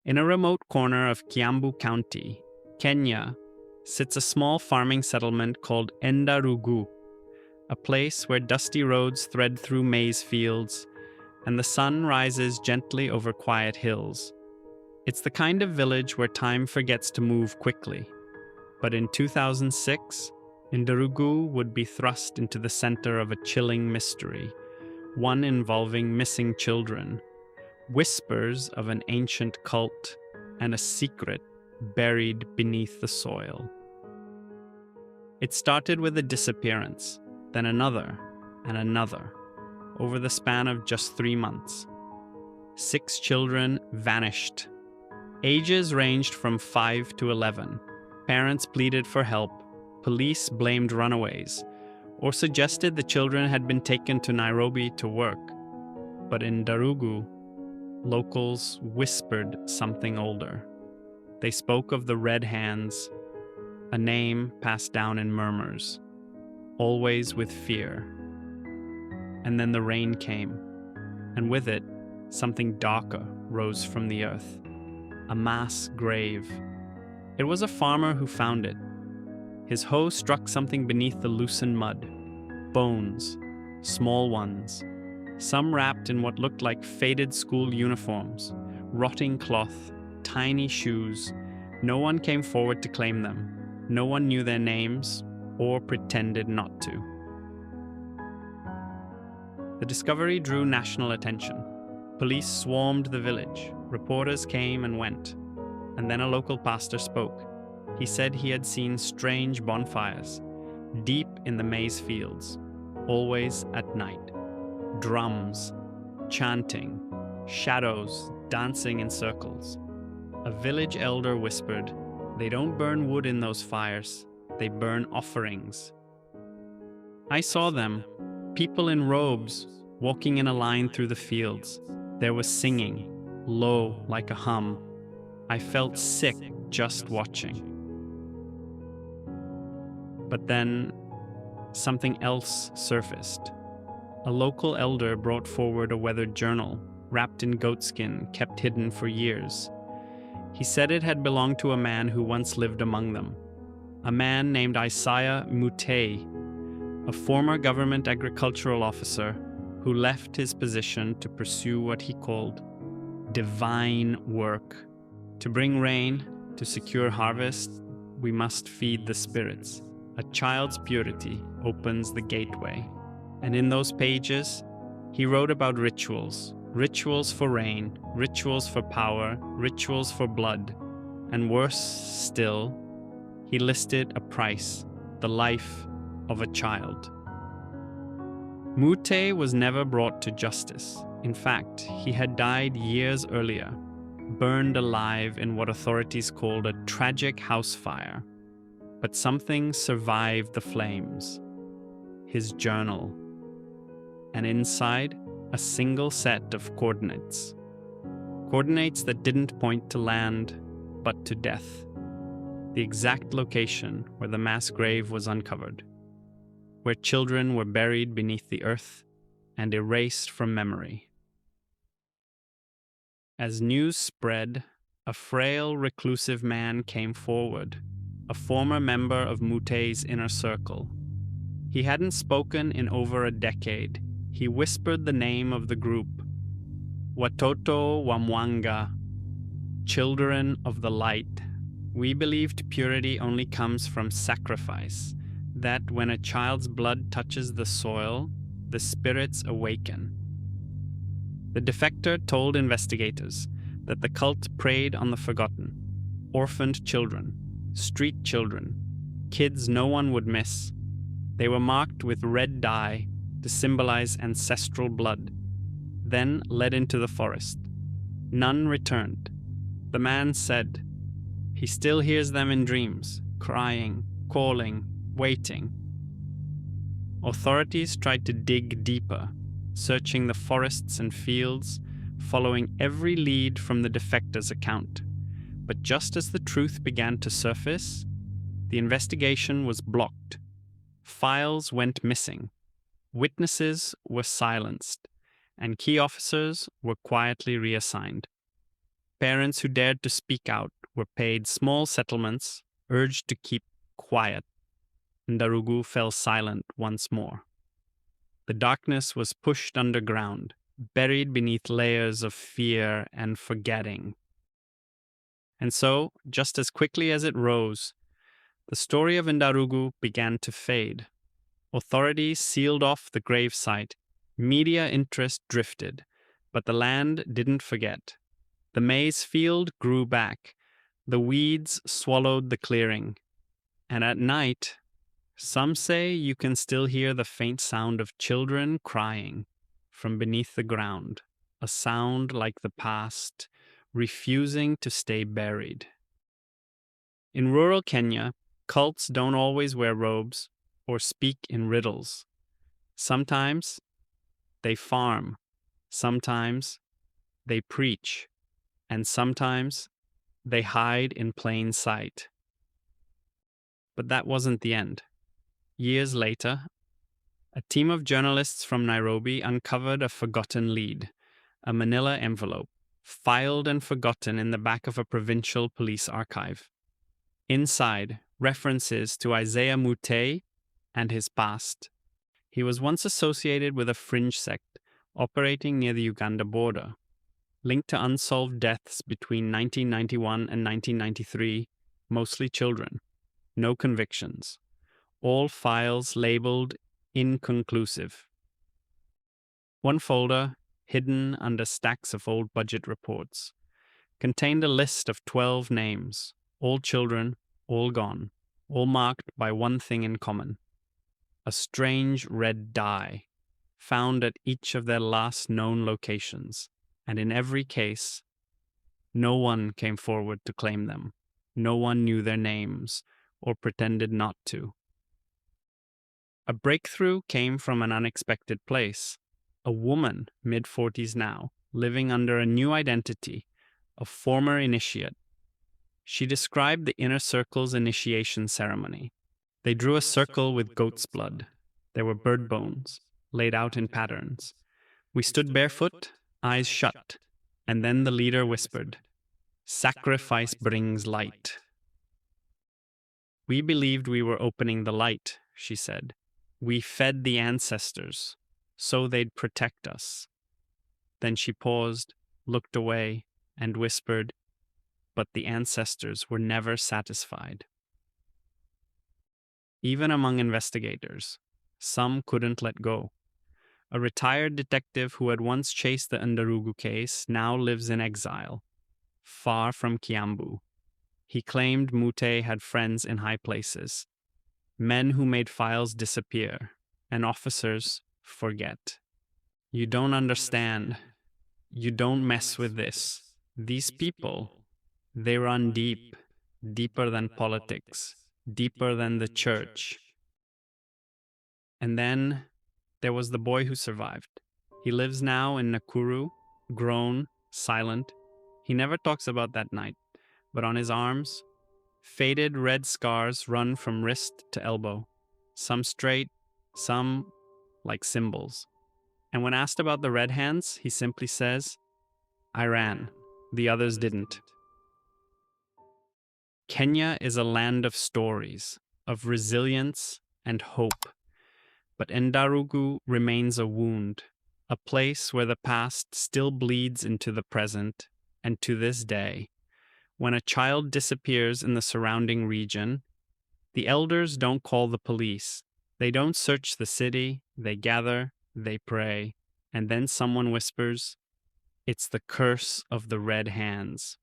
In a remote corner of Kiambu County, Kenya, sits a small farming settlement called Endarugu, a place where dusty roads thread through maize fields and the sun rises gently over quiet hills. It's the kind of village where time forgets to move quickly. But in 2006, Endarugu would be thrust into the center of a chilling mystery, one involving missing children, whispers of an ancient cult, and a secret buried beneath the soil. It started with a disappearance, then another, and another, over the span of just 3 months. 6 children vanished. Ages ranged from 5 to 11. Parents pleaded for help. Police blamed runaways, or suggested the children had been taken to Nairobi to work. But in Darugu, locals whispered something older. They spoke of the red hands, a name passed down in murmurs, always with fear. And then the rain came, and with it, something darker rose from the earth, a mass grave. It was a farmer who found it. His hoe struck something beneath the loosened mud, bones, small ones, some wrapped in what looked like faded school uniforms, rotting cloth, tiny shoes. No one came forward to claim them. No one knew their names or pretended not to. The discovery drew national attention. Police swarmed the village. Reporters came and went. And then a local pastor spoke. He said he had seen strange bonfires, deep in the maize fields, always at night. Drums, chanting, shadows dancing in circles. A village elder whispered, "They don't burn wood in those fires, they burn offerings." I saw them, people in robes, walking in a line through the fields. There was singing, low like a hum. I felt sick just watching. But then, something else surfaced. A local elder brought forward a weathered journal, wrapped in goatskin, kept hidden for years. He said it had belonged to a man who once lived among them, a man named Isaiah Mutei, a former government agricultural officer who left his position to pursue what he called divine work. To bring rain, to secure harvest, we must feed the spirits. A child's purity opens the gateway. And in those pages, he wrote about rituals. Rituals for rain, rituals for power, rituals for blood. And worse still, he listed a price, the life of a child. Mute was never brought to justice. In fact, he had died years earlier, burned alive in what authorities called a tragic house fire. But something survived the flames. His journal. And inside, a single set of coordinates. Coordinates that didn't point to land, but to death. The exact location where the mass grave was uncovered. Where children were buried beneath the earth and erased from memory. As news spread, a frail, reclusive man came forward, a former member of Mute's inner circle. He hadn't spoken in over a decade. He whispered the name of the group, Watoto wa Mwanga, Children of the Light. We believed purity only comes from sacrifice, that when a child's blood touches the soil, the spirits awaken. The defector told investigators that the cult preyed on the forgotten, orphaned children, street children, kids no one would miss. They were marked with red dye to symbolize ancestral blood, then led into the forest. None returned. The man said he still hears them in dreams, crying, calling, waiting. Authorities tried to dig deeper, searching the forests and fields, following every lead from the defector's account. But just as the truth began to surface, the investigation was blocked. Files went missing. Witnesses were silenced, and key officers were quietly reassigned. parents who dared to speak out were paid small settlements, urged to keep quiet. Ndarugu fell silent once more. The darkness was pushed underground, buried beneath layers of fear and forgetting. And so, just as quickly as it rose, the story of Ndarugu began to fade. Authorities sealed off the gravesite, media interest drifted, but the land didn't forget. The maize field grew back, the weeds swallowed the clearing, and at night, some say you can still hear the faint sound of children crying from beneath the ground, a sound like the past, refusing to stay buried. In rural Kenya, cults don't always wear robes or speak in riddles. Sometimes they farm, sometimes they preach, and sometimes they hide in plain sight. But that wasn't the end. Years later, a team of journalists from Nairobi uncovered a forgotten lead, a manila envelope, filed and forgotten in the back of a provincial police archive. Inside, references to Isaiah Mutei and his past. He was once associated with a fringe sect operating near the Uganda border, linked to unsolved deaths between 1991 and 1993, mostly children. No convictions. All files labeled inconclusive. One folder, hidden under stacks of old budget reports, contained a list of 12 names, all children, all gone, all marked by one thing in common: a strange red dye, found at each of their last known locations, and in every case, no one came forward to claim them. No one knew their names, or pretended not to. A breakthrough came from an unexpected place. A woman, mid-40s now, living under a new identity, a former initiate. She described the inner circle's initiation ceremony. They drew a circle with goat's blood. There were bird bones, laid out in patterns. We stood barefoot, eyes shut, and then the leader whispered, "Sacrifice brings light." We believed we were opening the light, she said. We fed the ancestors, so they'd protect us. Then she paused, looked away, and whispered, "But the ancestors were never satisfied." Even among investigators, some couldn't let go. A retired detective who had once chased the Ndarugu case now lives in exile, far from Kiambu. He claimed Mute had friends in high places, men who made files disappear, and officers forget. You don't understand. You don't mess with this. These people, they run deep, deeper than politics, deeper than the church. And then there was the boy who survived. He lives now in Nakuru, grown, silent. He never talks about that night, but on his arms, faded red scars run from wrist to elbow, some straight, some like symbols. And when asked about the red hands, he simply says, "I ran. The others didn't." Kenya is a land of stories, of resilience and hope. But Ndarugu remains a wound, a place where the past still bleeds into the present, and to this day, when a child disappears in the surrounding region, the elders don't call the police. They don't search the city, they gather, they pray, and then someone whispers, "It's the curse of the red hands."